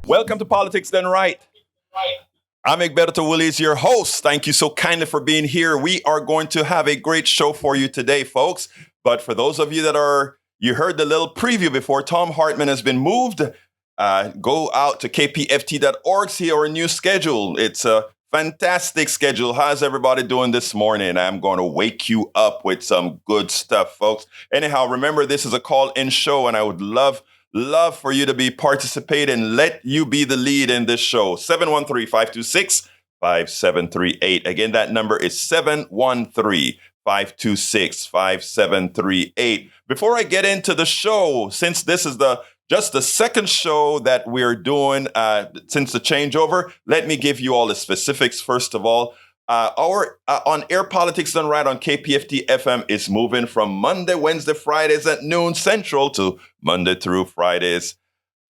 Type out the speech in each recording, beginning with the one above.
Welcome to Politics Done Right. I'm Egberto Willies, your host. Thank you so kindly for being here. We are going to have a great show for you today, folks. But for those of you you heard the little preview before, Tom Hartman has been moved. Go out to kpft.org, see our new schedule. It's a fantastic schedule. How's everybody doing this morning? I'm going to wake you up with some good stuff, folks. Anyhow, remember, this is a call-in show, and I would love for you to be participating. Let you be the lead in this show. 713-526-5738. Again, that number is 713-526-5738. Before I get into the show, since this is just the second show that we're doing since the changeover, let me give you all the specifics. First of all, our on-air Politics Done Right on KPFT FM is moving from Monday, Wednesday, Fridays at noon Central to Monday through Fridays,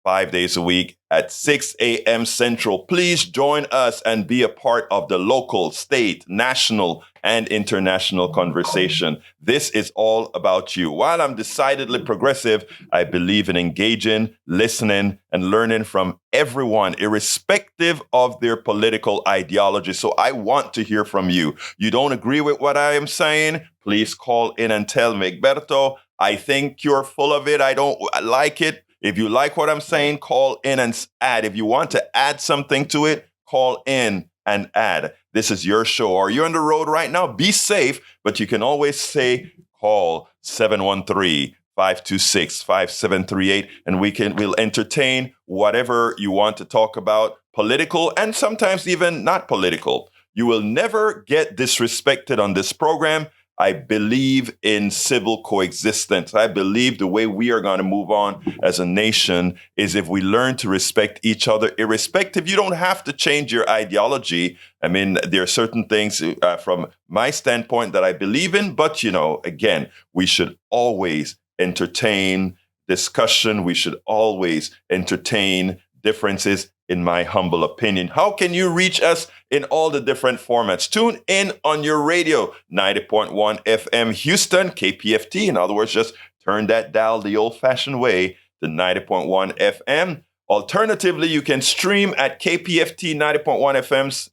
5 days a week at 6 a.m. Central. Please join us and be a part of the local, state, national, and international conversation. This is all about you. While I'm decidedly progressive, I believe in engaging, listening, and learning from everyone, irrespective of their political ideology. So I want to hear from you. You don't agree with what I am saying? Please call in and tell me, Egberto, I think you're full of it. I don't like it. If you like what I'm saying, call in and add. If you want to add something to it, call in and add. This is your show. Are you on the road right now? Be safe, but you can always say call 713-526-5738, and we'll entertain whatever you want to talk about, political and sometimes even not political. You will never get disrespected on this program. I believe in civil coexistence. I believe the way we are going to move on as a nation is if we learn to respect each other, irrespective. You don't have to change your ideology. I mean, there are certain things from my standpoint that I believe in, but, again, we should always entertain discussion. We should always entertain differences, in my humble opinion. How can you reach us in all the different formats? Tune in on your radio, 90.1 FM Houston, KPFT. In other words, just turn that dial the old-fashioned way to 90.1 FM. Alternatively, you can stream at KPFT 90.1 FM's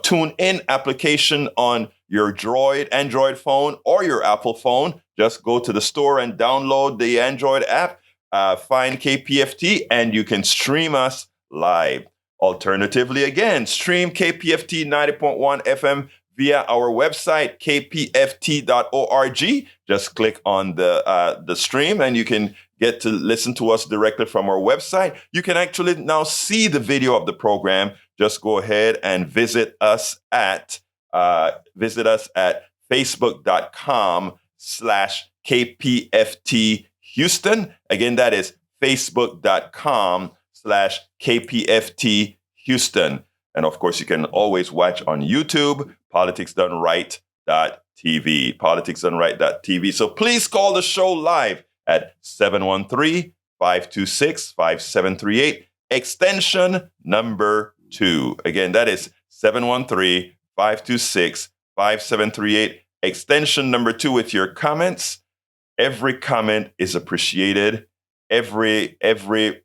tune in application on your Android phone or your Apple phone. Just go to the store and download the Android app. Find KPFT and you can stream us live. Alternatively, again, stream KPFT 90.1 FM via our website, kpft.org. Just click on the stream and you can get to listen to us directly from our website. You can actually now see the video of the program. Just go ahead and visit us at facebook.com/KPFT Houston. Again, that is facebook.com/KPFT Houston. And of course, you can always watch on YouTube, politicsdoneright.tv, politicsdoneright.tv. So please call the show live at 713-526-5738, extension number 2. Again, that is 713-526-5738, extension number 2 with your comments. Every comment is appreciated. Every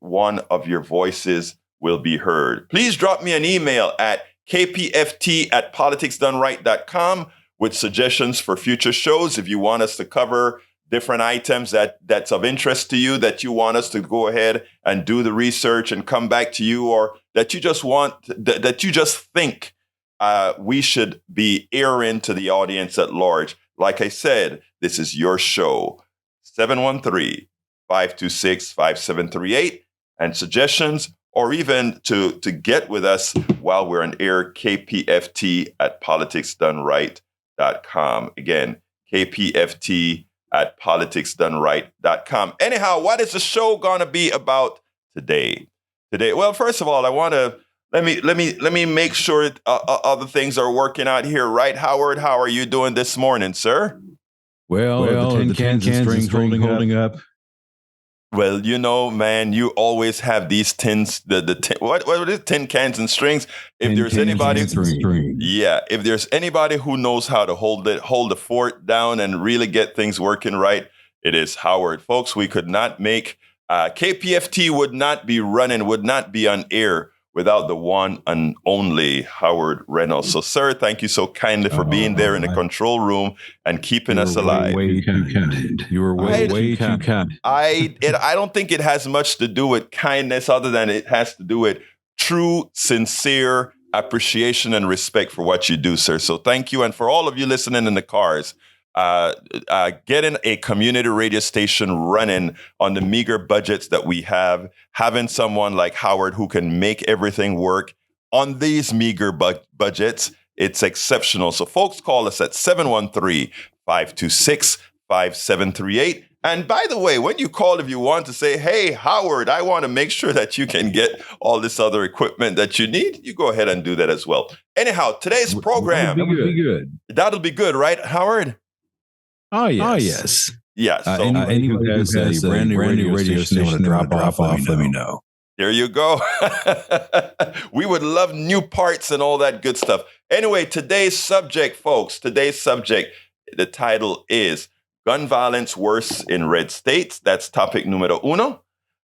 one of your voices will be heard. Please drop me an email at kpft@politicsdoneright.com with suggestions for future shows. If you want us to cover different items that's of interest to you, that you want us to go ahead and do the research and come back to you, or that you just think we should be airing to the audience at large. Like I said, this is your show. 713-526-5738, and suggestions, or even to get with us while we're on air, kpft@politicsdoneright.com. Again, kpft@politicsdoneright.com. Anyhow, what is the show going to be about today? Well, first of all, I want to let me make sure other things are working out here, right? Howard, how are you doing this morning, sir? Well, the tin cans and string holding up. Well, man, you always have these tins. What are it? Tin cans and strings. If there's anybody, if there's anybody who knows how to hold the fort down and really get things working right, it is Howard, folks. We could not make KPFT would not be running, would not be on air without the one and only Howard Reynolds. So, sir, thank you so kindly for being there in the control room and keeping us alive. Way too kind. You were way too kind. I don't think it has much to do with kindness, other than it has to do with true, sincere appreciation and respect for what you do, sir. So thank you. And for all of you listening in the cars, getting a community radio station running on the meager budgets that we have, having someone like Howard who can make everything work on these meager budgets, it's exceptional. So folks, call us at 713-526-5738. And by the way, when you call, if you want to say, hey, Howard, I want to make sure that you can get all this other equipment that you need, you go ahead and do that as well. Anyhow, today's program. That would be good. That'll be good, right, Howard? Oh, yes. Yes. So, anyone who has a brand new radio station they want to drop off, let me know. There you go. We would love new parts and all that good stuff. Anyway, today's subject, folks, the title is Gun Violence Worse in Red States. That's topic numero uno.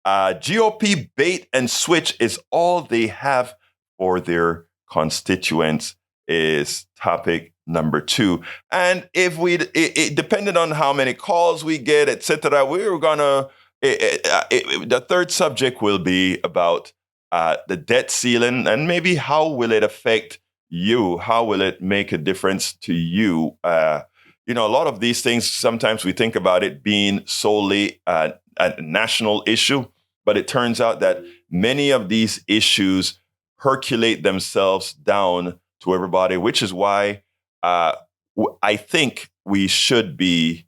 GOP bait and switch is all they have for their constituents is topic number two. And if it depended on how many calls we get, etc., we were gonna. The third subject will be about the debt ceiling and maybe how will it affect you? How will it make a difference to you? A lot of these things, sometimes we think about it being solely a national issue, but it turns out that many of these issues percolate themselves down to everybody, which is why I think we should be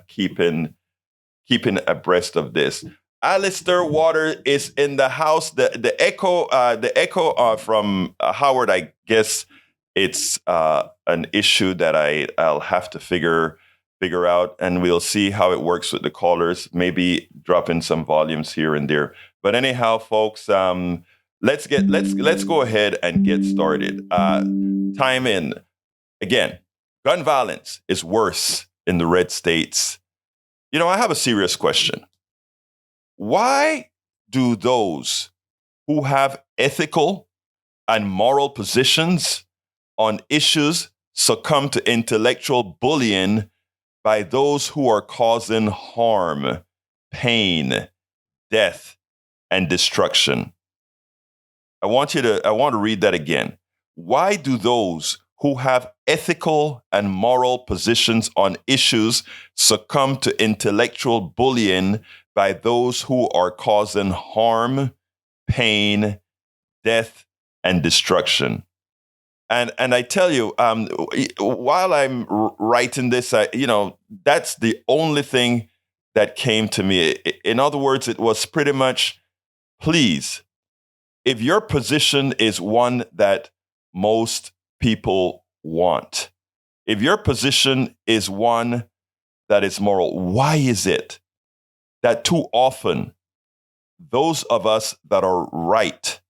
keeping abreast of this. Alistair Water is in the house. The echo from Howard, I guess it's an issue that I'll have to figure out, and we'll see how it works with the callers. Maybe drop in some volumes here and there. But anyhow, folks, let's go ahead and get started. Time in again. Gun violence is worse in the red states. I have a serious question. Why do those who have ethical and moral positions on issues succumb to intellectual bullying by those who are causing harm, pain, death, and destruction? I want to read that again. Why do those who have ethical and moral positions on issues succumb to intellectual bullying by those who are causing harm, pain, death, and destruction? And I tell you, while I'm writing this, that's the only thing that came to me. In other words, it was pretty much, please, if your position is one that most people want, if your position is one that is moral, why is it that too often those of us that are right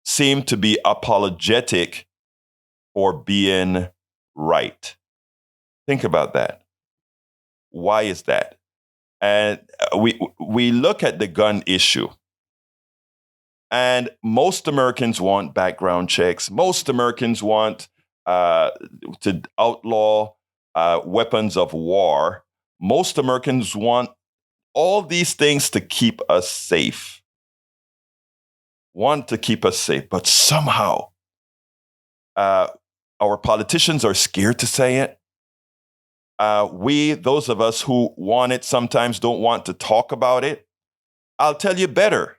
seem to be apologetic for being right? Think about that. Why is that? And we look at the gun issue. And most Americans want background checks. Most Americans want to outlaw weapons of war. Most Americans want all these things to keep us safe. But somehow our politicians are scared to say it. Those of us who want it, sometimes don't want to talk about it. I'll tell you better.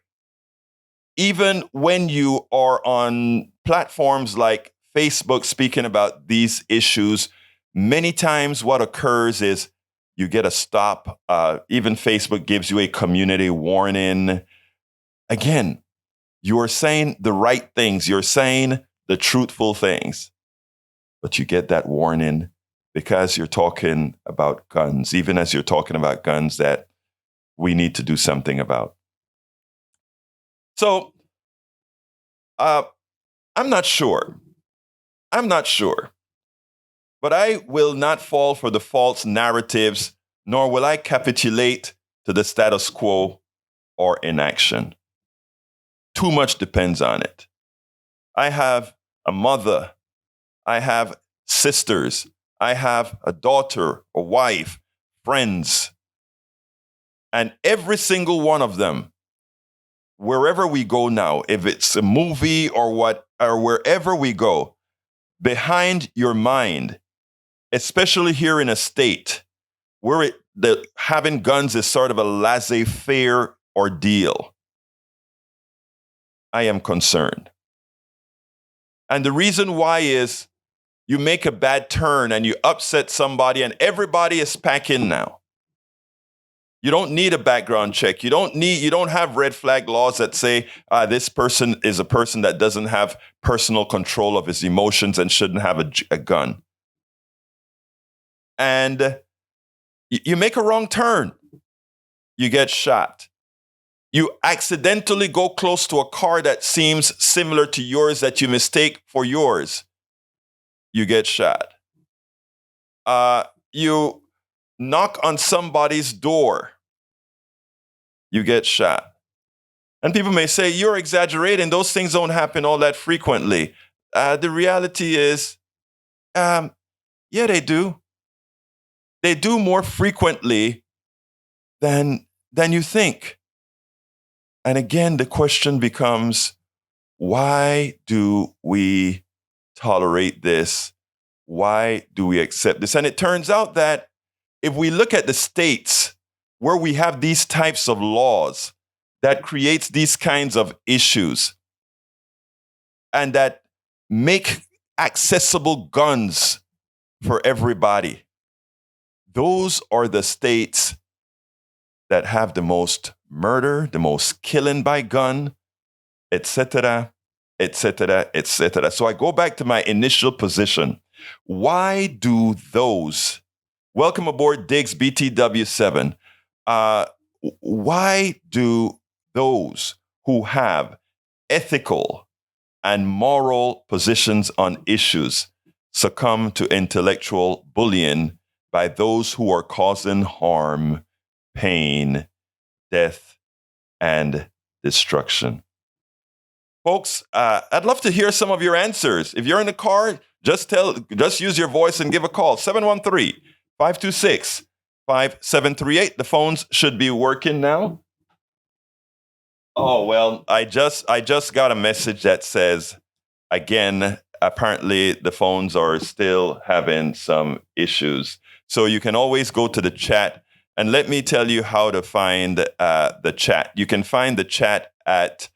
Even when you are on platforms like Facebook speaking about these issues, many times what occurs is you get a stop. Even Facebook gives you a community warning. Again, you are saying the right things. You're saying the truthful things. But you get that warning because you're talking about guns, even as you're talking about guns that we need to do something about. So, I'm not sure. But I will not fall for the false narratives nor will I capitulate to the status quo or inaction. Too much depends on it. I have a mother, I have sisters, I have a daughter, a wife, friends, and every single one of them, wherever we go now, if it's a movie or wherever we go, behind your mind, especially here in a state where having guns is sort of a laissez-faire ordeal, I am concerned. And the reason why is you make a bad turn and you upset somebody and everybody is packing now. You don't need a background check. You don't have red flag laws that say this person is a person that doesn't have personal control of his emotions and shouldn't have a gun. And you make a wrong turn, you get shot. You accidentally go close to a car that seems similar to yours that you mistake for yours, you get shot. You knock on somebody's door, you get shot. And people may say, you're exaggerating. Those things don't happen all that frequently. The reality is, yeah, they do. They do more frequently than you think. And again, the question becomes, why do we tolerate this? Why do we accept this? And it turns out that if we look at the states where we have these types of laws that creates these kinds of issues and that make accessible guns for everybody, those are the states that have the most murder, the most killing by gun, etc., etc., etc. So I go back to my initial position. Why do those, welcome aboard Diggs BTW7, why do those who have ethical and moral positions on issues succumb to intellectual bullying by those who are causing harm, pain, death, and destruction? Folks, I'd love to hear some of your answers. If you're in the car, just use your voice and give a call. 713-526-5738. The phones should be working now. Oh, well, I just got a message that says, again, apparently the phones are still having some issues. So you can always go to the chat. And let me tell you how to find the chat. You can find the chat at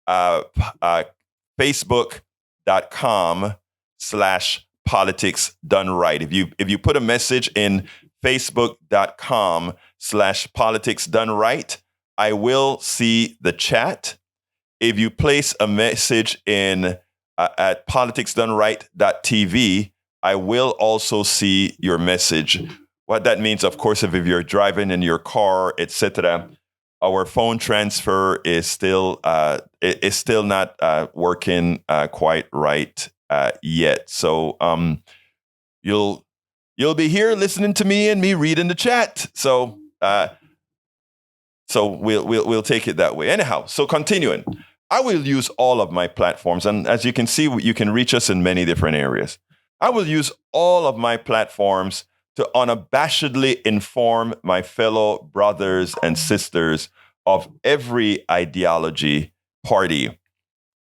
facebook.com/politics done right. If you put a message in facebook.com/politics done right, I will see the chat. If you place a message in at politicsdoneright.tv, I will also see your message. What that means, of course, if you're driving in your car, etc., our phone transfer is still not working quite right yet. So you'll be here listening to me and me reading the chat. So we'll take it that way. Anyhow, so continuing, I will use all of my platforms, and as you can see, you can reach us in many different areas. I will use all of my platforms to unabashedly inform my fellow brothers and sisters of every ideology, party,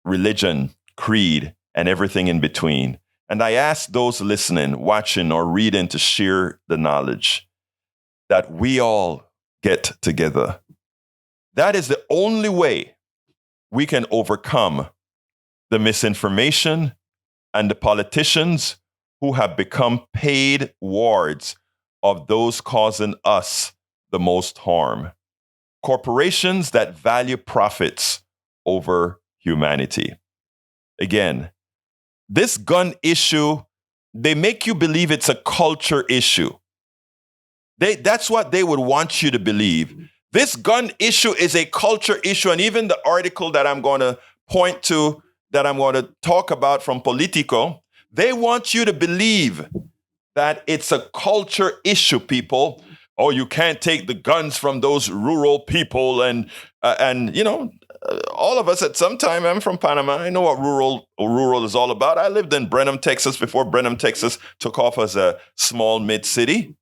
religion, creed, and everything in between. And I ask those listening, watching, or reading to share the knowledge that we all get together. That is the only way we can overcome the misinformation and the politicians who have become paid wards of those causing us the most harm. Corporations that value profits over humanity. Again, this gun issue, they make you believe it's a culture issue. That's what they would want you to believe. This gun issue is a culture issue, and even the article that I'm going to point to, that I'm going to talk about from Politico, they want you to believe that it's a culture issue, people. oh, you can't take the guns from those rural people, and all of us at some time. I'm from Panama. I know what rural is all about. I lived in Brenham, Texas, before Brenham, Texas took off as a small mid city.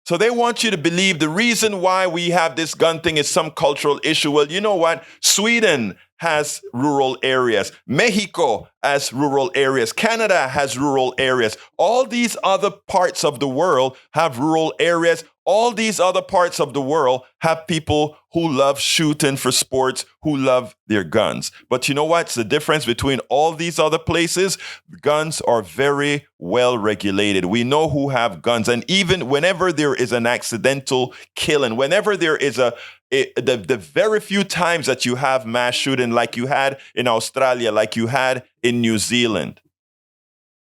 So they want you to believe the reason why we have this gun thing is some cultural issue. Well, you know what? Sweden has rural areas. Mexico has rural areas. Canada has rural areas. All these other parts of the world have rural areas. All these other parts of the world have people who love shooting for sports, who love their guns. But you know what's the difference between all these other places? Guns are very well regulated. We know who have guns. And even whenever there is an accidental killing, whenever there is the very few times that you have mass shooting like you had in Australia, like you had in New Zealand,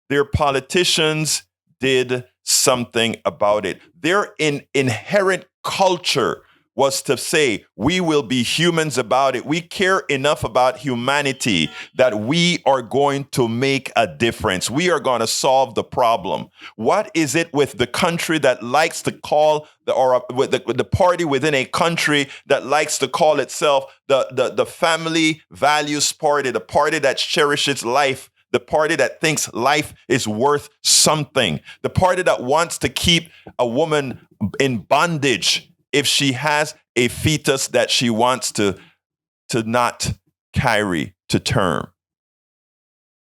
their politicians did something about it. Their inherent culture was to say, we will be humans about it. We care enough about humanity that we are going to make a difference. We are going to solve the problem. What is it with the country that likes to call, with the party within a country that likes to call itself the family values party, the party that cherishes life, the party that thinks life is worth something, the party that wants to keep a woman in bondage if she has a fetus that she wants to not carry to term.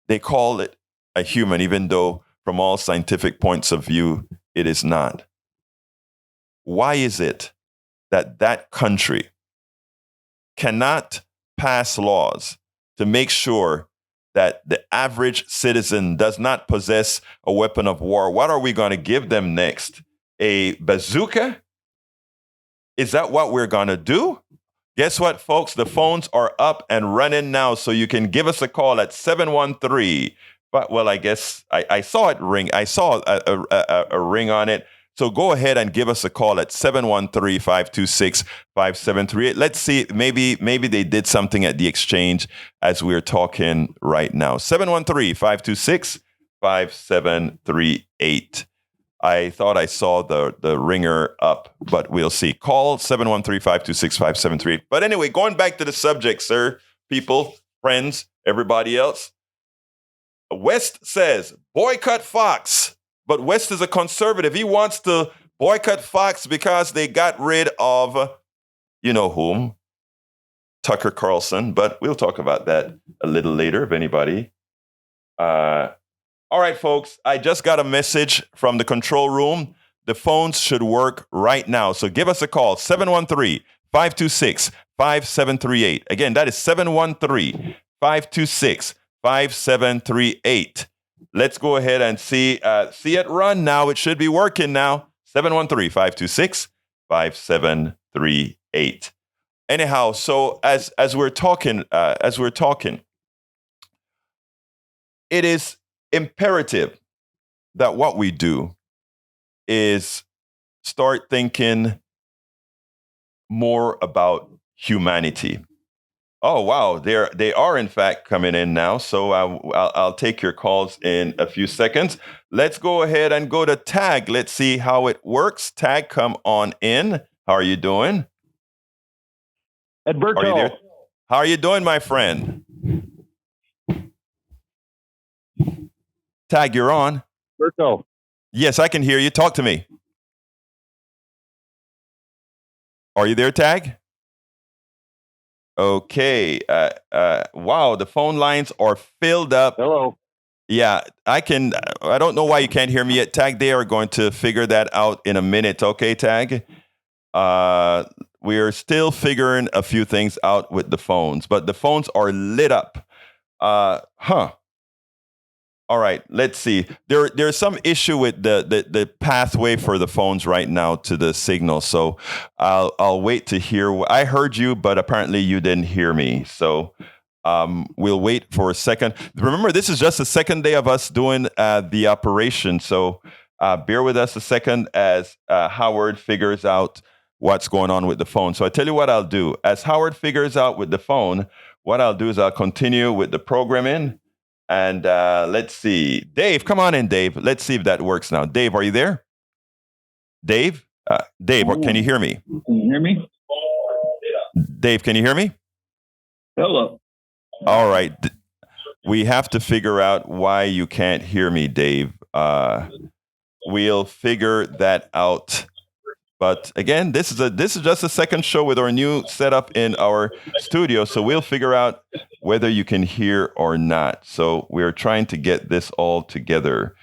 They call it a human, even though from all scientific points of view, it is not. Why is it that that country cannot pass laws to make sure that the average citizen does not possess a weapon of war? What are we going to give them next? A bazooka? Is that what we're going to do? Guess what, folks? The phones are up and running now, so you can give us a call at 713. But, well, I guess I saw it ring. I saw a ring on it. So go ahead and give us a call at 713-526-5738. Let's see, maybe they did something at the exchange as we're talking right now. 713-526-5738. I thought I saw the ringer up, but we'll see. Call 713-526-5738. But anyway, going back to the subject, sir, people, friends, everybody else. West says, boycott Fox. But West is a conservative. He wants to boycott Fox because they got rid of, you know whom, Tucker Carlson. But we'll talk about that a little later, if anybody. All right, folks, I just got a message from the control room. The phones should work right now. So give us a call, 713-526-5738. Again, that is 713-526-5738. Let's go ahead and see it run now. It should be working now. 713-526-5738. Anyhow, so as we're talking, it is imperative that what we do is start thinking more about humanity. Oh, wow. They are, in fact, coming in now. So I'll take your calls in a few seconds. Let's go ahead and go to Tag. Let's see how it works. Tag, come on in. How are you doing? Edberto. Are you there? How are you doing, my friend? Tag, you're on. Edberto. Yes, I can hear you. Talk to me. Are you there, Tag? Okay. Wow, the phone lines are filled up. Hello. Yeah, I don't know why you can't hear me yet. Tag, they are going to figure that out in a minute. Okay, Tag? We are still figuring a few things out with the phones, but the phones are lit up. All right, let's see. There's some issue with the pathway for the phones right now to the signal. So I'll wait to hear. I heard you, but apparently you didn't hear me. So we'll wait for a second. Remember, this is just the second day of us doing the operation. So bear with us a second as Howard figures out what's going on with the phone. So I tell you what I'll do. As Howard figures out with the phone, what I'll do is I'll continue with the programming. And let's see. Dave, come on in, Dave. Let's see if that works now. Dave, are you there? Dave? Dave, can you hear me? Can you hear me? Dave, can you hear me? Hello. All right. We have to figure out why you can't hear me, Dave. We'll figure that out. But again, this is just a second show with our new setup in our studio, so we'll figure out whether you can hear or not. So we're trying to get this all together.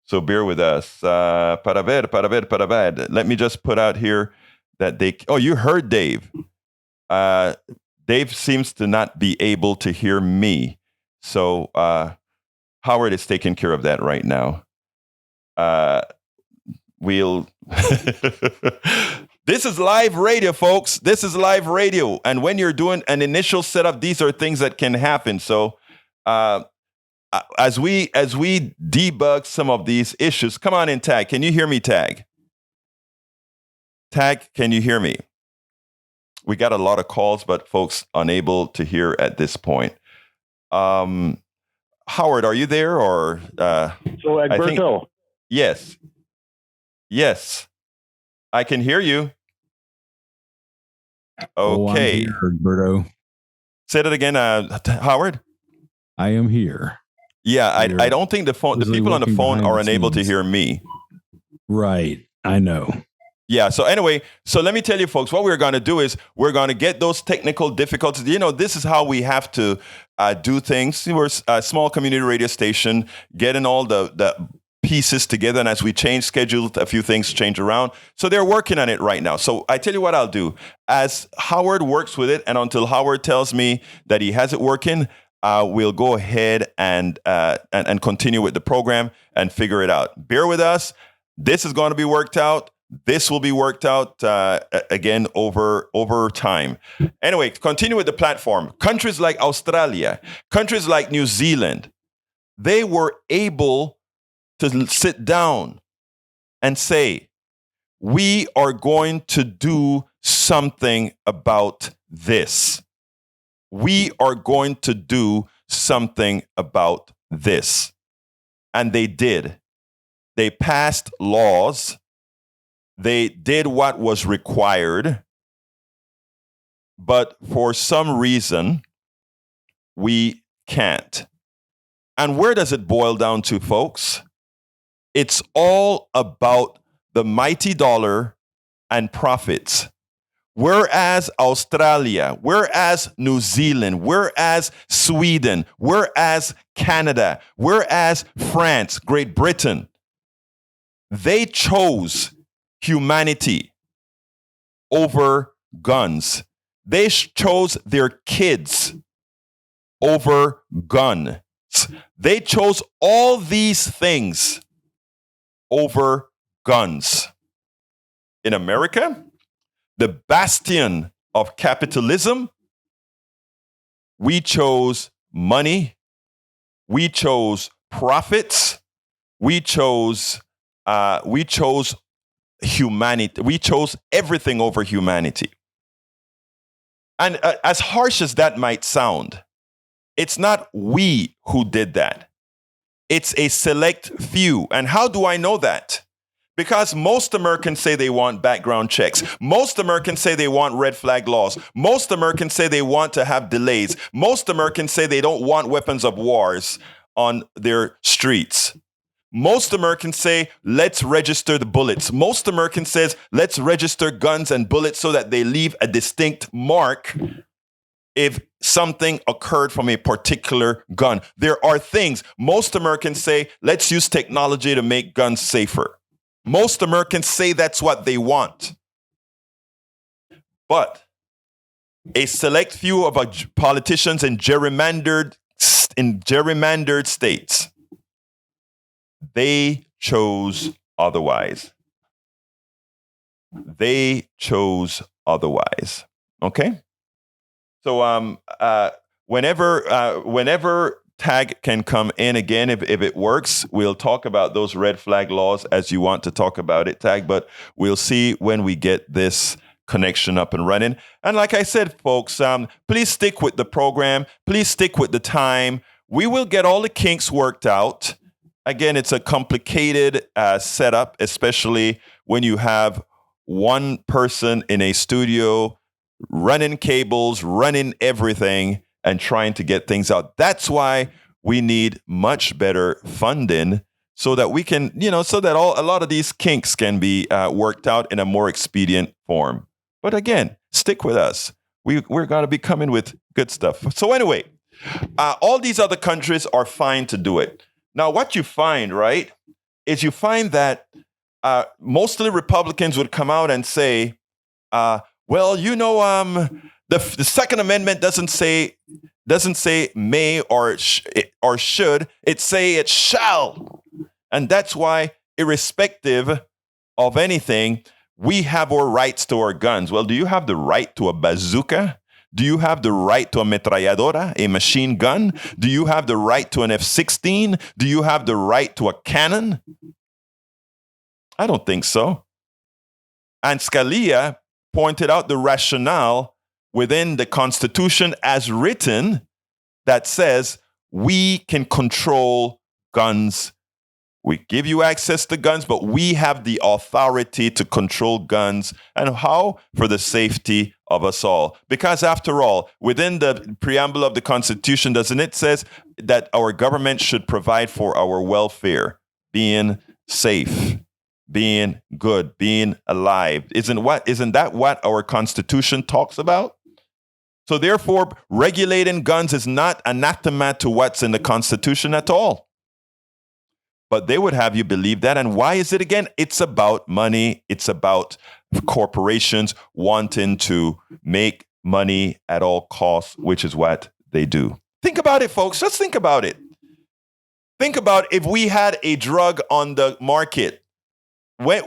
So bear with us. Para ver. Let me just put out here that they. Oh, you heard Dave. Dave seems to not be able to hear me. So Howard is taking care of that right now. We'll. This is live radio, folks. This is live radio. And when you're doing an initial setup, these are things that can happen. So as we debug some of these issues, come on in, Tag. Can you hear me, Tag? Tag, can you hear me? We got a lot of calls, but folks unable to hear at this point. Howard, are you there? Or So Egberto. Yes. Yes. I can hear you. Okay. Oh, I'm here, Egberto. Say that again, Howard. I am here. Yeah, I don't think the people on the phone are unable to hear me. Right. I know. Yeah. So anyway, let me tell you, folks, what we're going to do is we're going to get those technical difficulties. This is how we have to do things. We're a small community radio station, getting all the pieces together, and as we change schedules, a few things change around. So they're working on it right now. So I tell you what I'll do. As Howard works with it, and until Howard tells me that he has it working, we'll go ahead and continue with the program and figure it out. Bear with us. This is going to be worked out. This will be worked out again over time. Anyway, continue with the platform. Countries like Australia, countries like New Zealand, they were able to sit down and say, we are going to do something about this. We are going to do something about this. And they did. They passed laws. They did what was required. But for some reason, we can't. And where does it boil down to, folks? It's all about the mighty dollar and profits. Whereas Australia, whereas New Zealand, whereas Sweden, whereas Canada, whereas France, Great Britain, they chose humanity over guns. They chose their kids over guns. They chose all these things over guns. In America, the bastion of capitalism, we chose money, we chose profits, we chose humanity, we chose everything over humanity. And as harsh as that might sound, it's not we who did that. It's a select few. And how do I know that? Because most Americans say they want background checks. Most Americans say they want red flag laws. Most Americans say they want to have delays. Most Americans say they don't want weapons of wars on their streets. Most Americans say, let's register the bullets. Most Americans says, let's register guns and bullets so that they leave a distinct mark if something occurred from a particular gun. There are things. Most Americans say, let's use technology to make guns safer. Most Americans say that's what they want. But a select few of politicians in gerrymandered states, they chose otherwise. They chose otherwise. Okay? So whenever Tag can come in again, if it works, we'll talk about those red flag laws as you want to talk about it, Tag, but we'll see when we get this connection up and running. And like I said, folks, please stick with the program. Please stick with the time. We will get all the kinks worked out. Again, it's a complicated setup, especially when you have one person in a studio running cables, running everything, and trying to get things out. That's why we need much better funding so that we can, so that a lot of these kinks can be worked out in a more expedient form. But again, stick with us. We're going to be coming with good stuff. So anyway, all these other countries are fine to do it. Now, what you find, right, is you find that mostly Republicans would come out and say, well, the Second Amendment doesn't say may or should. It say it shall. And that's why, irrespective of anything, we have our rights to our guns. Well, do you have the right to a bazooka? Do you have the right to a metralladora, a machine gun? Do you have the right to an F-16? Do you have the right to a cannon? I don't think so. And Scalia pointed out the rationale within the Constitution as written that says we can control guns. We give you access to guns, but we have the authority to control guns. And how? For the safety of us all. Because after all, within the preamble of the Constitution, doesn't it says that our government should provide for our welfare, being safe, being good, being alive? Isn't that what our Constitution talks about? So therefore, regulating guns is not anathema to what's in the Constitution at all. But they would have you believe that. And why is it again? It's about money. It's about corporations wanting to make money at all costs, which is what they do. Think about it, folks. Just think about it. Think about if we had a drug on the market. When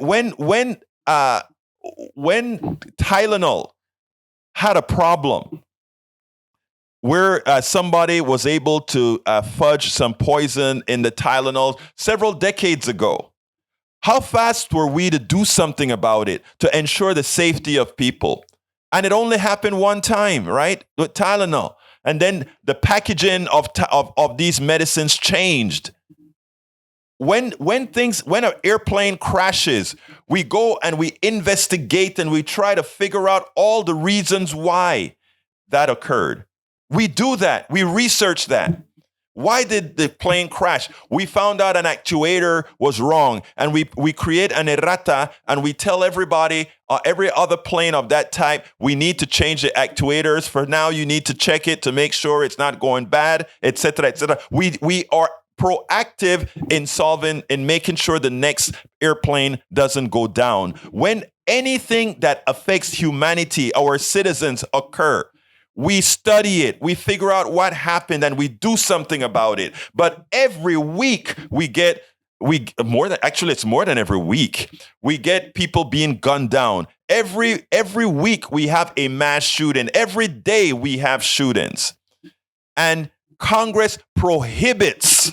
Tylenol had a problem, where somebody was able to fudge some poison in the Tylenol several decades ago. How fast were we to do something about it to ensure the safety of people? And it only happened one time, right? With Tylenol. And then the packaging of these medicines changed. When an airplane crashes, we go and we investigate and we try to figure out all the reasons why that occurred. We do that. We research that. Why did the plane crash? We found out an actuator was wrong, and we create an errata, and we tell everybody, every other plane of that type, we need to change the actuators. For now, you need to check it to make sure it's not going bad, etc., etc. We are proactive in making sure the next airplane doesn't go down. When anything that affects humanity, our citizens, occur, we study it, we figure out what happened, and we do something about it. But every week it's more than every week. We get people being gunned down. Every week we have a mass shooting. Every day we have shootings. And Congress prohibits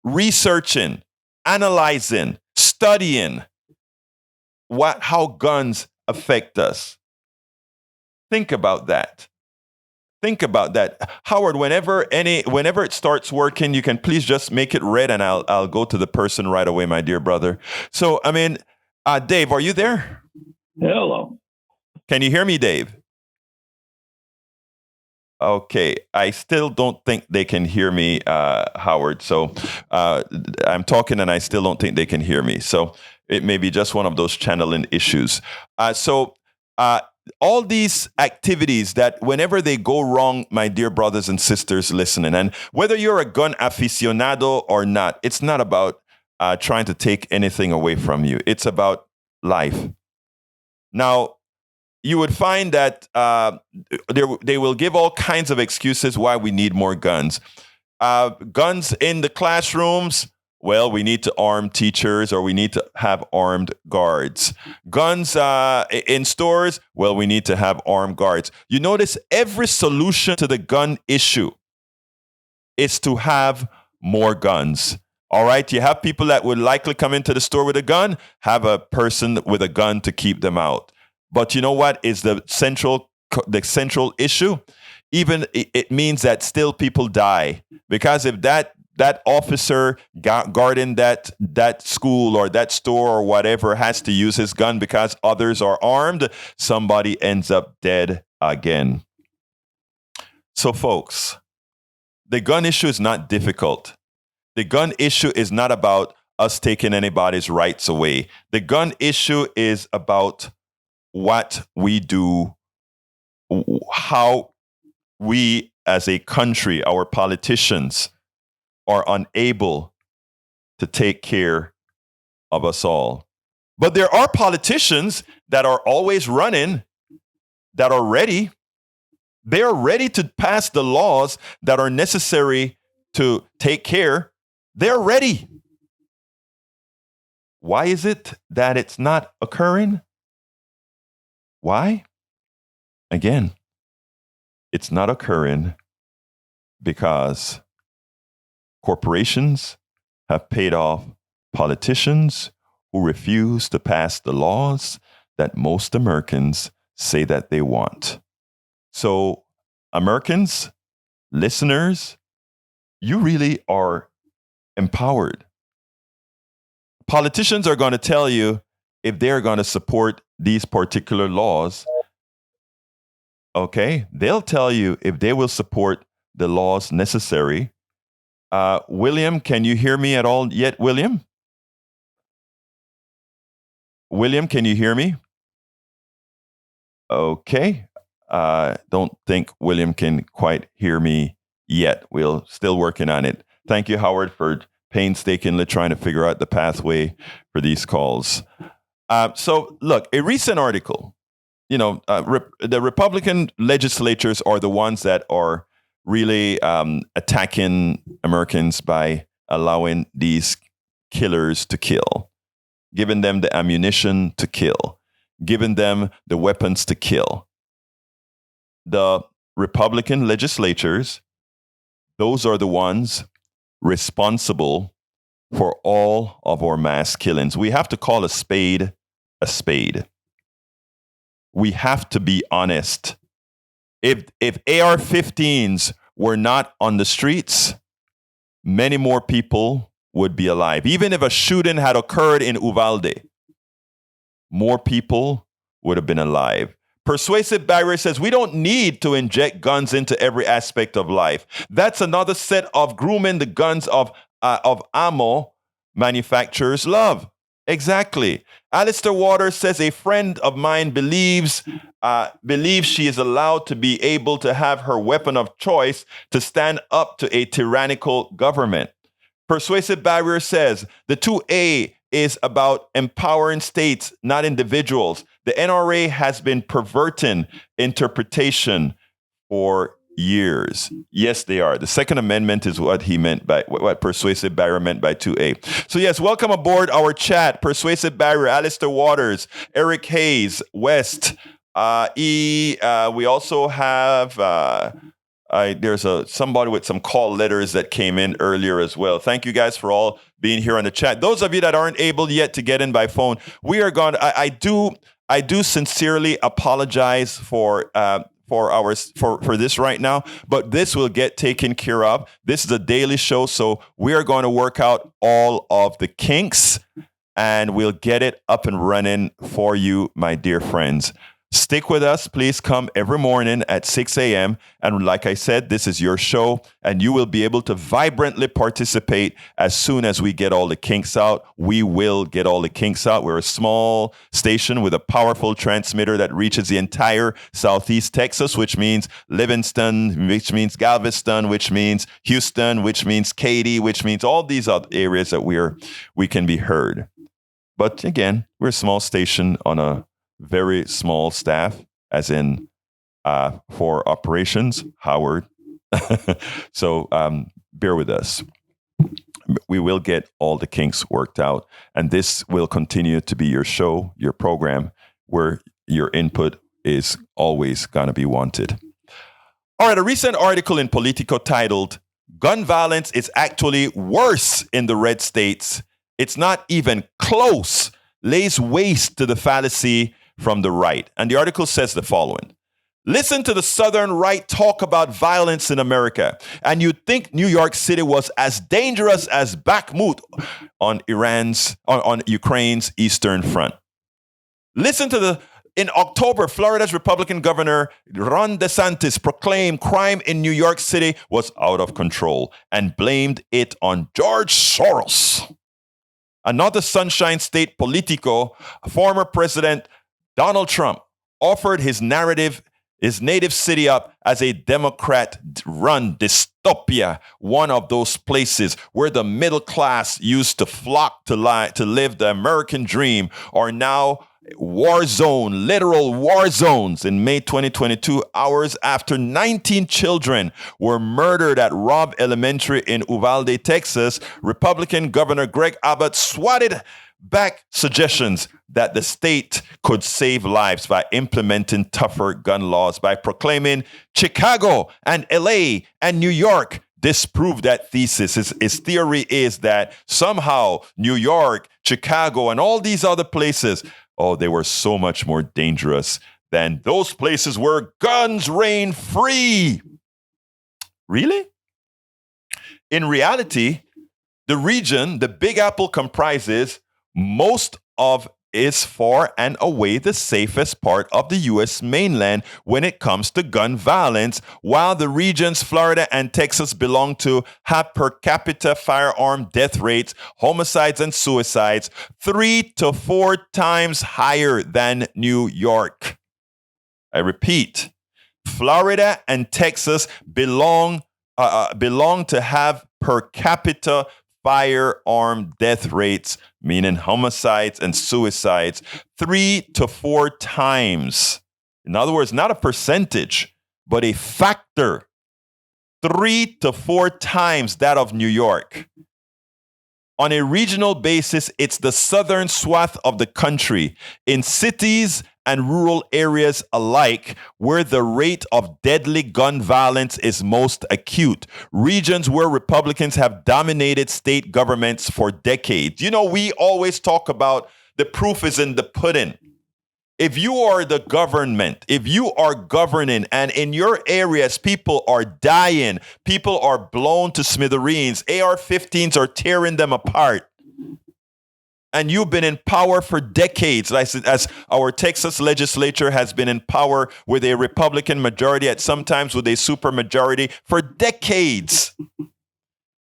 researching, analyzing, studying how guns affect us. Think about that. Howard, whenever it starts working, you can please just make it red and I'll go to the person right away, my dear brother. So, Dave, are you there? Hello. Can you hear me, Dave? Okay. I still don't think they can hear me, Howard. So I'm talking and I still don't think they can hear me. So it may be just one of those channeling issues. All these activities that whenever they go wrong, my dear brothers and sisters listening, and whether you're a gun aficionado or not, it's not about trying to take anything away from you. It's about life. Now, you would find that they will give all kinds of excuses why we need more guns. Guns in the classrooms. Well, we need to arm teachers or we need to have armed guards. Guns in stores, well, we need to have armed guards. You notice every solution to the gun issue is to have more guns. All right, you have people that would likely come into the store with a gun, have a person with a gun to keep them out. But you know what is the central issue? Even it means that still people die. Because if that that officer guarding that school or that store or whatever has to use his gun because others are armed, somebody ends up dead again. So, folks, the gun issue is not difficult. The gun issue is not about us taking anybody's rights away. The gun issue is about what we do, how we as a country, our politicians, are unable to take care of us all. But there are politicians that are always running, that are ready. They are ready to pass the laws that are necessary to take care. They're ready. Why is it that it's not occurring? Why? Again, it's not occurring because corporations have paid off politicians who refuse to pass the laws that most Americans say that they want. So, Americans, listeners, you really are empowered. Politicians are going to tell you if they're going to support these particular laws. Okay, they'll tell you if they will support the laws necessary. William, can you hear me at all yet, William? William, can you hear me? Okay. Don't think William can quite hear me yet. We're still working on it. Thank you, Howard, for painstakingly trying to figure out the pathway for these calls. So, look, a recent article, the Republican legislatures are the ones that are really attacking Americans by allowing these killers to kill, giving them the ammunition to kill, giving them the weapons to kill. The Republican legislatures, those are the ones responsible for all of our mass killings. We have to call a spade a spade. We have to be honest. If AR-15s were not on the streets, many more people would be alive. Even if a shooting had occurred in Uvalde, more people would have been alive. Persuasive Barrier says we don't need to inject guns into every aspect of life. That's another set of grooming the guns of ammo manufacturers love. Exactly. Alistair Waters says a friend of mine believes she is allowed to be able to have her weapon of choice to stand up to a tyrannical government. Persuasive Barrier says the 2A is about empowering states, not individuals. The NRA has been perverting interpretation for years. Yes, they are. The Second Amendment is what he meant by what Persuasive Barrier meant by 2A. So yes, welcome aboard our chat. Persuasive Barrier, Alistair Waters, Eric Hayes, West, we also have there's somebody with some call letters that came in earlier as well. Thank you guys for all being here on the chat. Those of you that aren't able yet to get in by phone, we are going. I do sincerely apologize for this right now, but this will get taken care of. This is a daily show, so we are going to work out all of the kinks, and we'll get it up and running for you, my dear friends. Stick with us. Please come every morning at 6 a.m. And like I said, this is your show, and you will be able to vibrantly participate as soon as we get all the kinks out. We will get all the kinks out. We're a small station with a powerful transmitter that reaches the entire Southeast Texas, which means Livingston, which means Galveston, which means Houston, which means Katy, which means all these other areas that we can be heard. But again, we're a small station on a very small staff, as in for operations, Howard. So bear with us. We will get all the kinks worked out, and this will continue to be your show, your program, where your input is always going to be wanted. All right, a recent article in Politico titled, "Gun Violence is Actually Worse in the Red States. It's Not Even Close," lays waste to the fallacy from the right. And the article says the following: Listen to the Southern right talk about violence in America, and you'd think New York City was as dangerous as Bakhmut on Ukraine's eastern front. Listen to in October, Florida's Republican Governor Ron DeSantis proclaimed crime in New York City was out of control and blamed it on George Soros. Another Sunshine State Politico, former President Donald Trump, offered his native city up as a Democrat-run dystopia, one of those places where the middle class used to flock to live the American dream are now literal war zones. In May 2022, hours after 19 children were murdered at Robb Elementary in Uvalde, Texas, Republican Governor Greg Abbott swatted back suggestions that the state could save lives by implementing tougher gun laws by proclaiming Chicago and LA and New York disproved that thesis. His theory is that somehow New York, Chicago, and all these other places, they were so much more dangerous than those places where guns reign free. Really? In reality, the region the Big Apple comprises most of is far and away the safest part of the U.S. mainland when it comes to gun violence, while the regions Florida and Texas belong to have per capita firearm death rates, homicides, and suicides 3 to 4 times higher than New York. I repeat, Florida and Texas belong to have per capita firearm death rates, meaning homicides and suicides, 3 to 4 times. In other words, not a percentage, but a factor. 3 to 4 times that of New York. On a regional basis, it's the southern swath of the country, in cities and rural areas alike, where the rate of deadly gun violence is most acute. Regions where Republicans have dominated state governments for decades. You know, we always talk about the proof is in the pudding. If you are the government, if you are governing, and in your areas people are dying, people are blown to smithereens, AR-15s are tearing them apart, and you've been in power for decades, as our Texas legislature has been in power with a Republican majority, at sometimes with a supermajority for decades.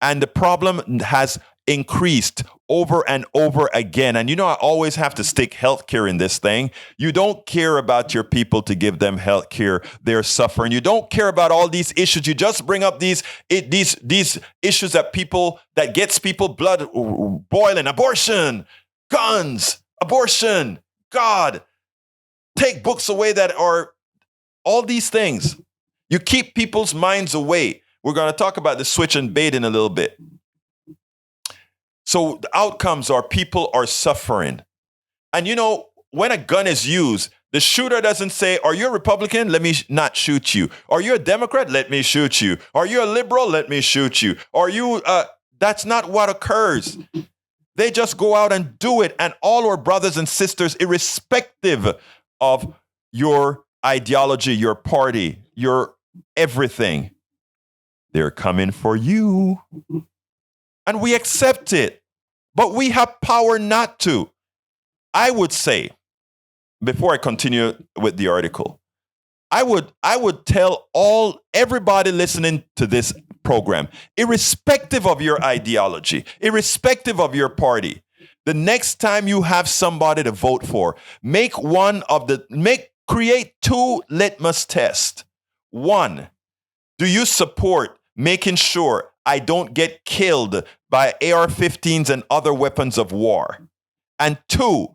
And the problem has increased over and over again. And you know, I always have to stick healthcare in this thing. You don't care about your people to give them healthcare. They're suffering. You don't care about all these issues. You just bring up these issues that gets people blood boiling. Abortion, guns, abortion, God, take books away that are all these things. You keep people's minds away. We're going to talk about the switch and bait in a little bit. So the outcomes are people are suffering. And you know, when a gun is used, the shooter doesn't say, are you a Republican? Let me not shoot you. Are you a Democrat? Let me shoot you. Are you a liberal? Let me shoot you. Are you, that's not what occurs. They just go out and do it. And all our brothers and sisters, irrespective of your ideology, your party, your everything, they're coming for you. And we accept it, but we have power not to. I would say, before I continue with the article, I would tell everybody listening to this program, irrespective of your ideology, irrespective of your party, the next time you have somebody to vote for, create 2 litmus tests. 1, do you support making sure I don't get killed by AR-15s and other weapons of war? And 2,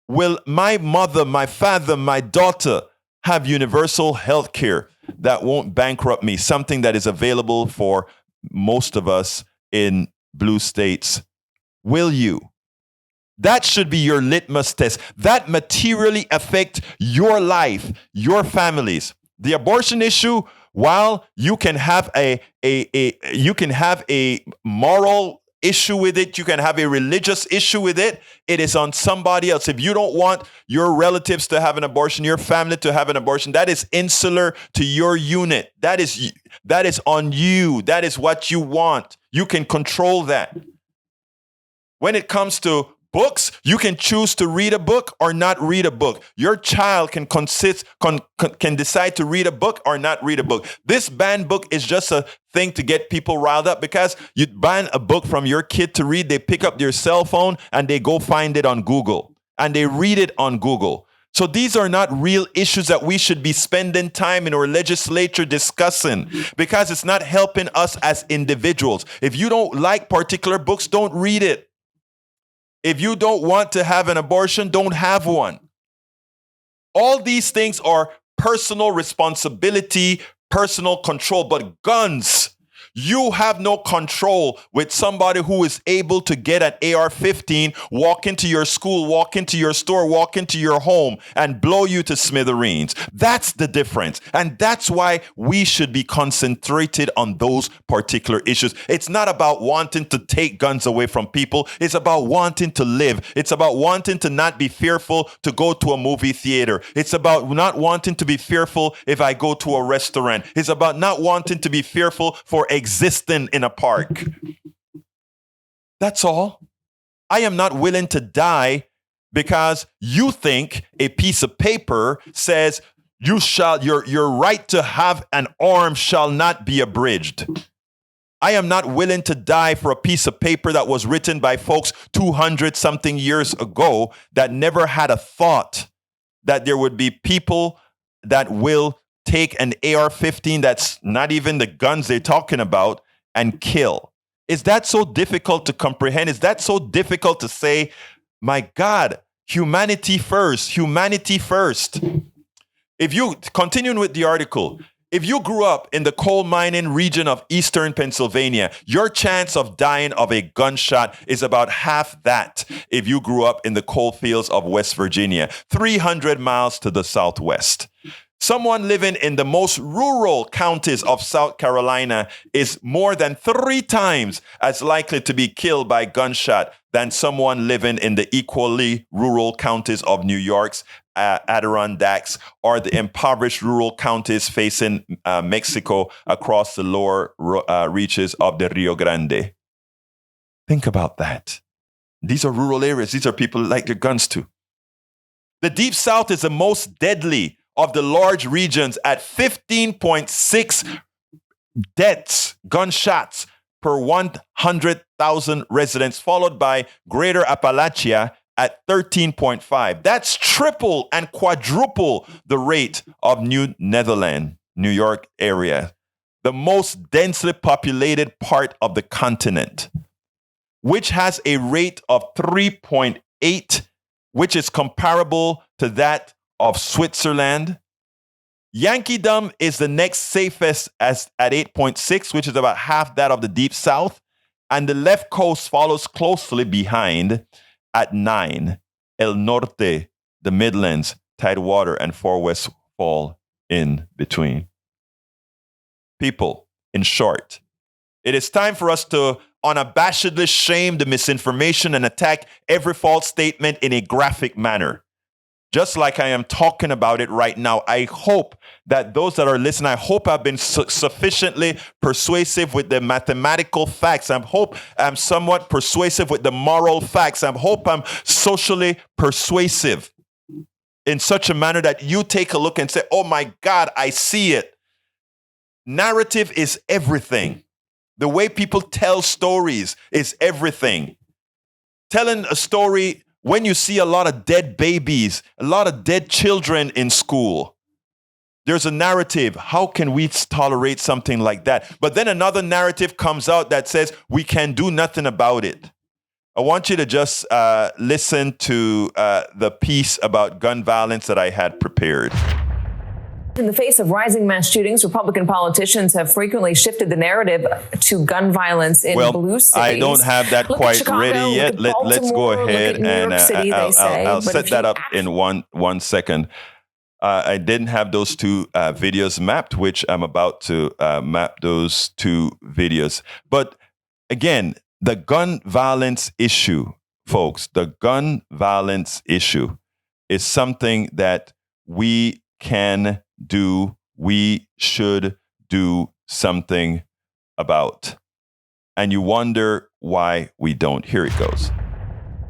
will my mother, my father, my daughter have universal health care that won't bankrupt me, something that is available for most of us in blue states? Will you? That should be your litmus test. That materially affect your life, your families. The abortion issue, while you can have a moral issue with it. You can have a religious issue with it. It is on somebody else. If you don't want your relatives to have an abortion, your family to have an abortion, that is insular to your unit. That is on you. That is what you want. You can control that. When it comes to books, you can choose to read a book or not read a book. Your child can decide to read a book or not read a book. This ban book is just a thing to get people riled up, because you ban a book from your kid to read, they pick up their cell phone and they go find it on Google and they read it on Google. So these are not real issues that we should be spending time in our legislature discussing, because it's not helping us as individuals. If you don't like particular books, don't read it. If you don't want to have an abortion, don't have one. All these things are personal responsibility, personal control. But guns, you have no control with somebody who is able to get an AR-15, walk into your school, walk into your store, walk into your home, and blow you to smithereens. That's the difference. And that's why we should be concentrated on those particular issues. It's not about wanting to take guns away from people. It's about wanting to live. It's about wanting to not be fearful to go to a movie theater. It's about not wanting to be fearful if I go to a restaurant. It's about not wanting to be fearful for existing in a park. That's all. I am not willing to die because you think a piece of paper says your right to have an arm shall not be abridged. I am not willing to die for a piece of paper that was written by folks 200 something years ago that never had a thought that there would be people that will take an AR-15 that's not even the guns they're talking about and kill. Is that so difficult to comprehend? Is that so difficult to say, my God, humanity first, humanity first? If you, continuing with the article, if you grew up in the coal mining region of eastern Pennsylvania, your chance of dying of a gunshot is about half that if you grew up in the coal fields of West Virginia, 300 miles to the southwest. Someone living in the most rural counties of South Carolina is more than 3 times as likely to be killed by gunshot than someone living in the equally rural counties of New York's Adirondacks or the impoverished rural counties facing Mexico across the lower reaches of the Rio Grande. Think about that. These are rural areas. These are people who like their guns too. The Deep South is the most deadly of the large regions at 15.6 deaths, gunshots per 100,000 residents, followed by Greater Appalachia at 13.5. That's triple and quadruple the rate of New York area, the most densely populated part of the continent, which has a rate of 3.8, which is comparable to that of Switzerland. Yankeedom is the next safest at 8.6, which is about half that of the Deep South. And the left coast follows closely behind at 9. El Norte, the Midlands, Tidewater, and Far West fall in between. People, in short, it is time for us to unabashedly shame the misinformation and attack every false statement in a graphic manner. Just like I am talking about it right now, I hope that those that are listening, I hope I've been sufficiently persuasive with the mathematical facts. I hope I'm somewhat persuasive with the moral facts. I hope I'm socially persuasive in such a manner that you take a look and say, oh my God, I see it. Narrative is everything. The way people tell stories is everything. Telling a story when you see a lot of dead babies, a lot of dead children in school, there's a narrative. How can we tolerate something like that? But then another narrative comes out that says we can do nothing about it. I want you to just listen to the piece about gun violence that I had prepared. In the face of rising mass shootings, Republican politicians have frequently shifted the narrative to gun violence in blue cities. I don't have that quite Chicago, ready yet. Let's go ahead and I'll set that up in one second. I didn't have those 2 videos mapped, which I'm about to map those 2 videos. But again, the gun violence issue, folks, the gun violence issue is something that we can do, we should do something about. And you wonder why we don't. Here it goes.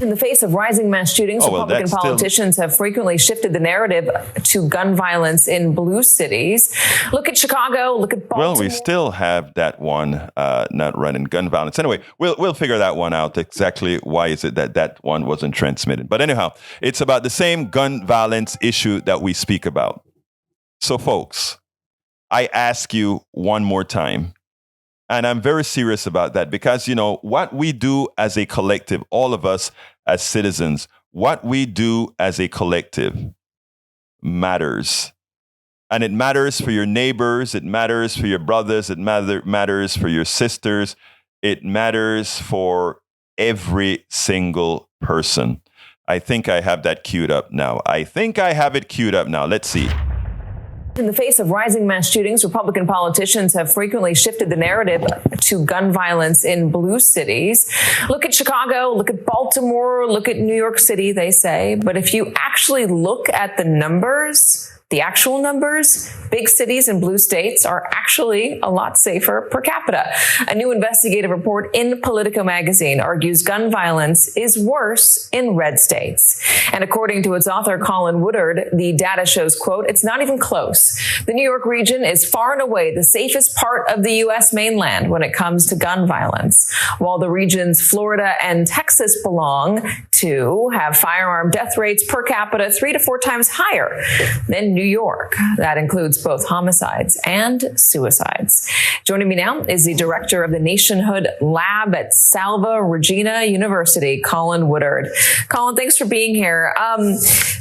In the face of rising mass shootings, Republican politicians have frequently shifted the narrative to gun violence in blue cities. Look at Chicago, look at Baltimore. Well, we still have that one not running, gun violence. Anyway, we'll figure that one out. Exactly why is it that one wasn't transmitted? But anyhow, it's about the same gun violence issue that we speak about. So, folks, I ask you one more time, and I'm very serious about that because, you know, what we do as a collective, all of us as citizens, what we do as a collective matters. And it matters for your neighbors. It matters for your brothers. It matters for your sisters. It matters for every single person. I think I have that queued up now. Let's see. In the face of rising mass shootings, Republican politicians have frequently shifted the narrative to gun violence in blue cities. Look at Chicago, look at Baltimore, look at New York City, they say. But if you actually look at the numbers, the actual numbers, big cities and blue states are actually a lot safer per capita. A new investigative report in Politico magazine argues gun violence is worse in red states. And according to its author, Colin Woodard, the data shows, quote, it's not even close. The New York region is far and away the safest part of the U.S. mainland when it comes to gun violence, while the regions Florida and Texas belong to have firearm death rates per capita 3 to 4 times higher than New York. That includes both homicides and suicides. Joining me now is the director of the Nationhood Lab at Salve Regina University, Colin Woodard. Colin, thanks for being here.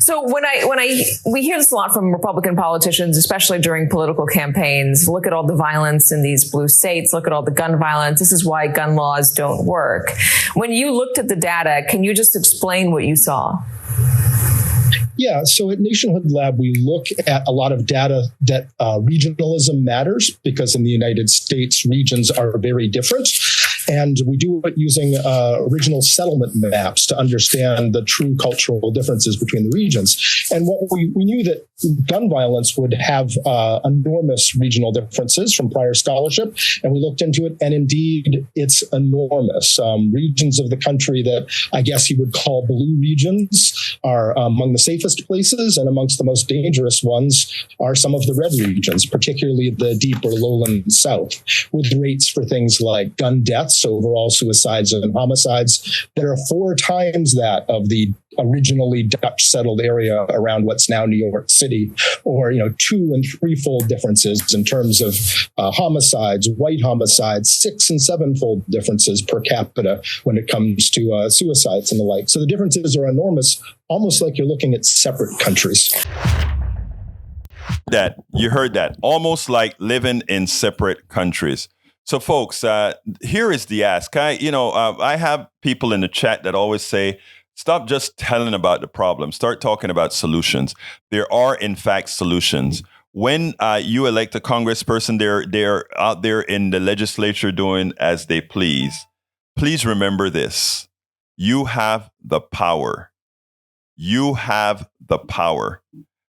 So we hear this a lot from Republican politicians, especially during political campaigns. Look at all the violence in these blue states. Look at all the gun violence. This is why gun laws don't work. When you looked at the data, can you just explain what you saw? Yeah, so at Nationhood Lab, we look at a lot of data that regionalism matters because in the United States, regions are very different. And we do it using original settlement maps to understand the true cultural differences between the regions. And what we knew that gun violence would have enormous regional differences from prior scholarship. And we looked into it, and indeed, it's enormous. Regions of the country that I guess you would call blue regions are among the safest places, and amongst the most dangerous ones are some of the red regions, particularly the deep or lowland south, with rates for things like gun deaths, overall suicides and homicides that are 4 times that of the originally Dutch settled area around what's now New York City, or 2- and 3-fold differences in terms of homicides, white homicides, 6- and 7-fold differences per capita when it comes to suicides and the like. So the differences are enormous, almost like you're looking at separate countries. That you heard that, almost like living in separate countries. So, folks, here is the ask. I have people in the chat that always say, stop just telling about the problem. Start talking about solutions. There are, in fact, solutions. When you elect a congressperson, they're out there in the legislature doing as they please. Please remember this. You have the power. You have the power.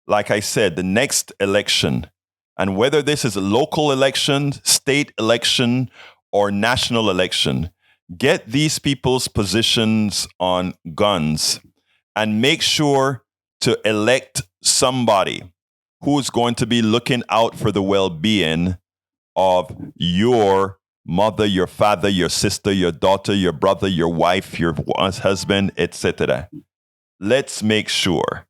Like I said, the next election, and whether this is a local election, state election, or national election, get these people's positions on guns and make sure to elect somebody who's going to be looking out for the well-being of your mother, your father, your sister, your daughter, your brother, your wife, your husband, etc. Let's make sure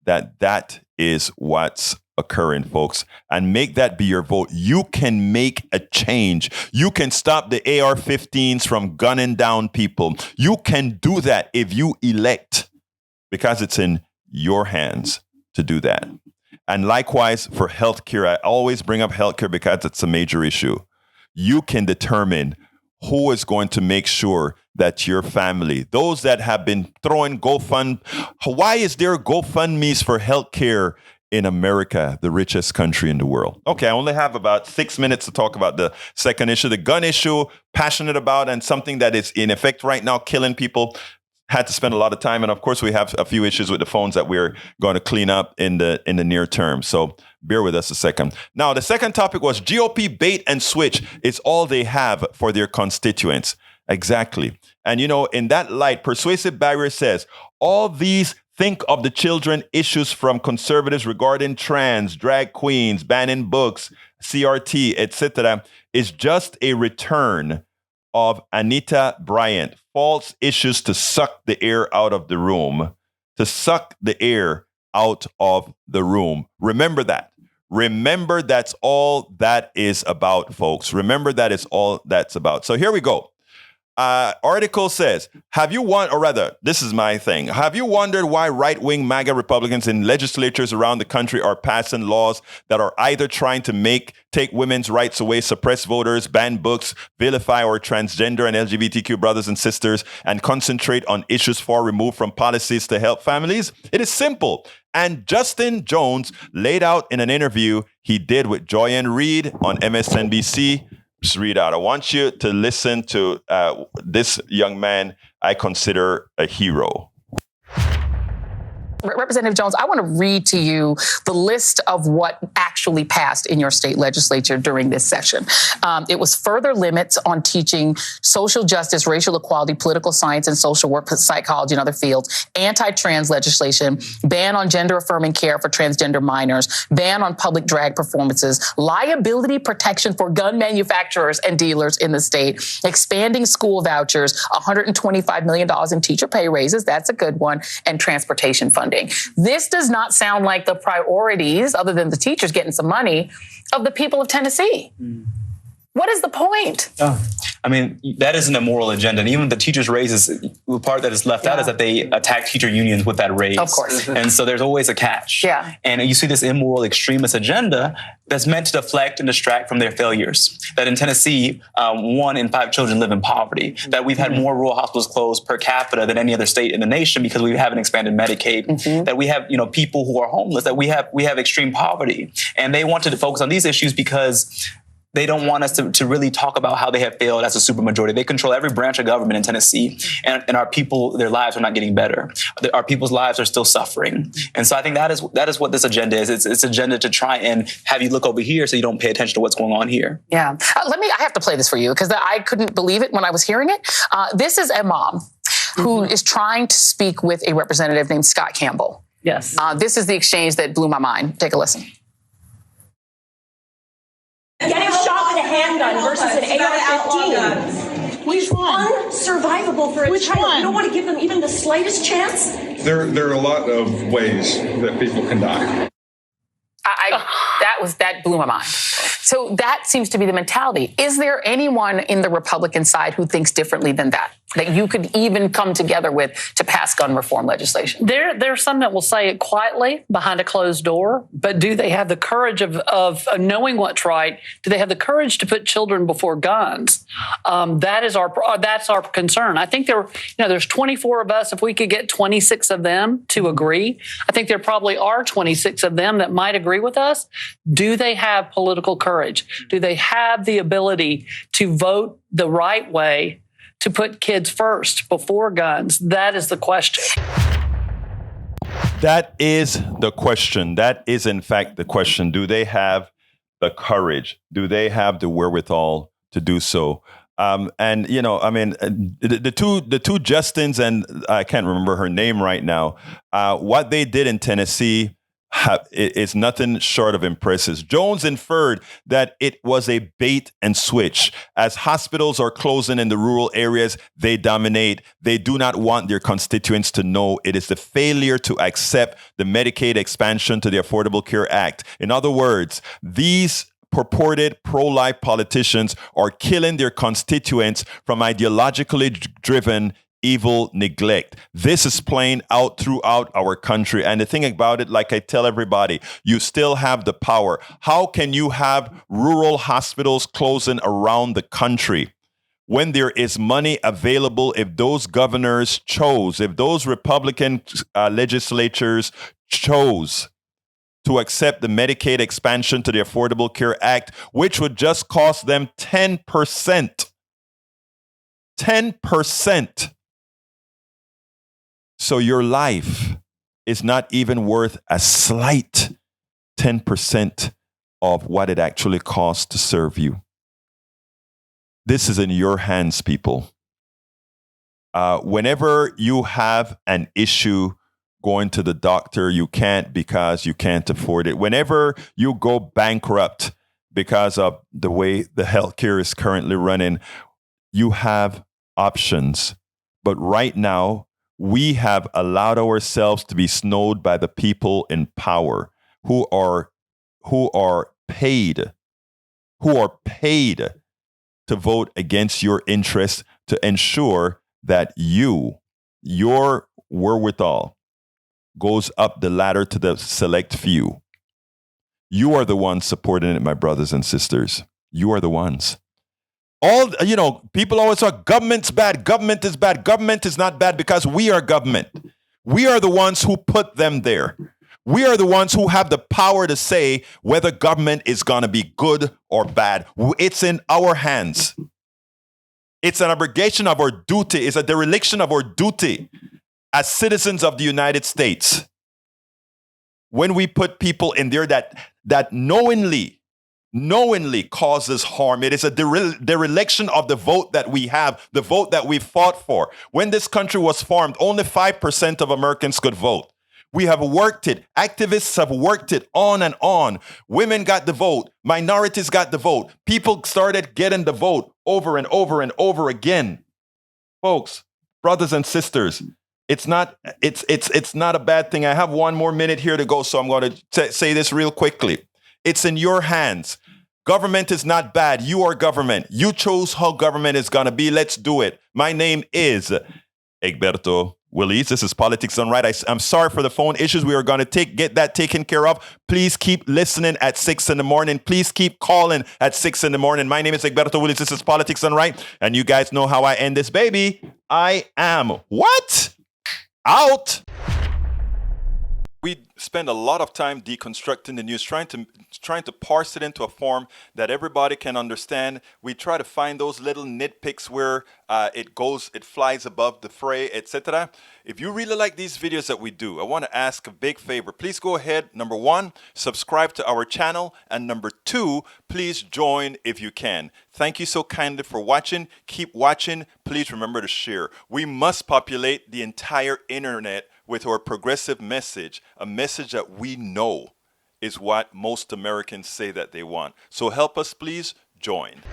that is what's occurring, folks, and make that be your vote. You can make a change. You can stop the AR-15s from gunning down people. You can do that if you elect, because it's in your hands to do that. And likewise for healthcare, I always bring up healthcare because it's a major issue. You can determine who is going to make sure that your family, those that have been throwing why is there GoFundMes for healthcare in America, the richest country in the world. Okay, I only have about 6 minutes to talk about the second issue, the gun issue, passionate about, and something that is in effect right now, killing people. Had to spend a lot of time. And of course, we have a few issues with the phones that we're going to clean up in the near term. So bear with us a second. Now, the second topic was GOP bait and switch. It's all they have for their constituents. Exactly. And, in that light, Persuasive Barrier says, all these think of the children issues from conservatives regarding trans, drag queens, banning books, CRT, etc., is just a return of Anita Bryant, false issues to suck the air out of the room, Remember that. Remember that's all that is about, folks. Remember that is all that's about. So here we go. Article says, this is my thing. Have you wondered why right-wing MAGA Republicans in legislatures around the country are passing laws that are either trying to take women's rights away, suppress voters, ban books, vilify our transgender and LGBTQ brothers and sisters, and concentrate on issues far removed from policies to help families? It is simple. And Justin Jones laid out in an interview he did with Joyanne Reid on MSNBC. Read out. I want you to listen to this young man I consider a hero. Representative Jones, I want to read to you the list of what actually passed in your state legislature during this session. It was further limits on teaching social justice, racial equality, political science, and social work, psychology, and other fields, anti-trans legislation, ban on gender-affirming care for transgender minors, ban on public drag performances, liability protection for gun manufacturers and dealers in the state, expanding school vouchers, $125 million in teacher pay raises, that's a good one, and transportation funding. This does not sound like the priorities, other than the teachers getting some money, of the people of Tennessee. What is the point? That is an immoral agenda. And even the teachers' raises, the part that is left out is that they attack teacher unions with that raise. Of course. And so there's always a catch. Yeah. And you see this immoral extremist agenda that's meant to deflect and distract from their failures. That in Tennessee, 1 in 5 children live in poverty. That we've had more rural hospitals closed per capita than any other state in the nation because we haven't expanded Medicaid. That we have, people who are homeless. That we have extreme poverty. And they wanted to focus on these issues because they don't want us to really talk about how they have failed as a supermajority. They control every branch of government in Tennessee, and our people, their lives are not getting better. Our people's lives are still suffering. And so I think that is what this agenda is. It's an agenda to try and have you look over here so you don't pay attention to what's going on here. Yeah. I have to play this for you because I couldn't believe it when I was hearing it. This is a mom who is trying to speak with a representative named Scott Campbell. Yes. This is the exchange that blew my mind. Take a listen. Getting shot with a handgun versus an AR-15. Which one? Unsurvivable for a Which child. one? You don't want to give them even the slightest chance? There are a lot of ways that people can die. That blew my mind. So that seems to be the mentality. Is there anyone in the Republican side who thinks differently than that you could even come together with to pass gun reform legislation? There are some that will say it quietly behind a closed door, but do they have the courage of knowing what's right? Do they have the courage to put children before guns? That's our concern. I think there's 24 of us. If we could get 26 of them to agree, I think there probably are 26 of them that might agree with us. Do they have political courage? Do they have the ability to vote the right way, to put kids first before guns? That is the question. That is the question. That is, in fact, the question. Do they have the courage? Do they have the wherewithal to do so? The two Justins, and I can't remember her name right now, what they did in Tennessee is nothing short of impressive. Jones inferred that it was a bait and switch. As hospitals are closing in the rural areas they dominate, they do not want their constituents to know it is the failure to accept the Medicaid expansion to the Affordable Care Act. In other words, these purported pro-life politicians are killing their constituents from ideologically driven evil neglect. This is playing out throughout our country. And the thing about it, like I tell everybody, you still have the power. How can you have rural hospitals closing around the country when there is money available? If those governors chose, if those Republican legislatures chose to accept the Medicaid expansion to the Affordable Care Act, which would just cost them 10%. 10%. So your life is not even worth a slight 10% of what it actually costs to serve you. This is in your hands, people. Whenever you have an issue going to the doctor, you can't because you can't afford it. Whenever you go bankrupt because of the way the healthcare is currently running, you have options. But right now, we have allowed ourselves to be snowed by the people in power who are paid to vote against your interests to ensure that your wherewithal goes up the ladder to the select few. You are the ones supporting it, my brothers and sisters. You are the ones. People always talk, government's bad, government is bad. Government is not bad because we are government. We are the ones who put them there. We are the ones who have the power to say whether government is going to be good or bad. It's in our hands. It's an abrogation of our duty. It's a dereliction of our duty as citizens of the United States. When we put people in there that knowingly causes harm, it is a dereliction of the vote that we have, the vote that we fought for. When this country was formed, only 5% of Americans could vote. We have worked it. Activists have worked it on and on. Women got the vote. Minorities got the vote. People started getting the vote over and over and over again. Folks, brothers and sisters, it's not a bad thing. I have one more minute here to go, so I'm going to say this real quickly. It's in your hands. Government is not bad. You are government. You chose how government is going to be. Let's do it. My name is Egberto Willies. This is Politics Done Right. I'm sorry for the phone issues. We are going to get that taken care of. Please keep listening at 6 in the morning. Please keep calling at 6 in the morning. My name is Egberto Willies. This is Politics Done Right. And you guys know how I end this, baby. I am what? Out. We spend a lot of time deconstructing the news, trying to parse it into a form that everybody can understand. We try to find those little nitpicks where it flies above the fray, etc. If you really like these videos that we do, I want to ask a big favor. Please go ahead. Number 1, subscribe to our channel. And number 2, please join if you can. Thank you so kindly for watching. Keep watching. Please remember to share. We must populate the entire internet with our progressive message, a message that we know is what most Americans say that they want. So help us, please join.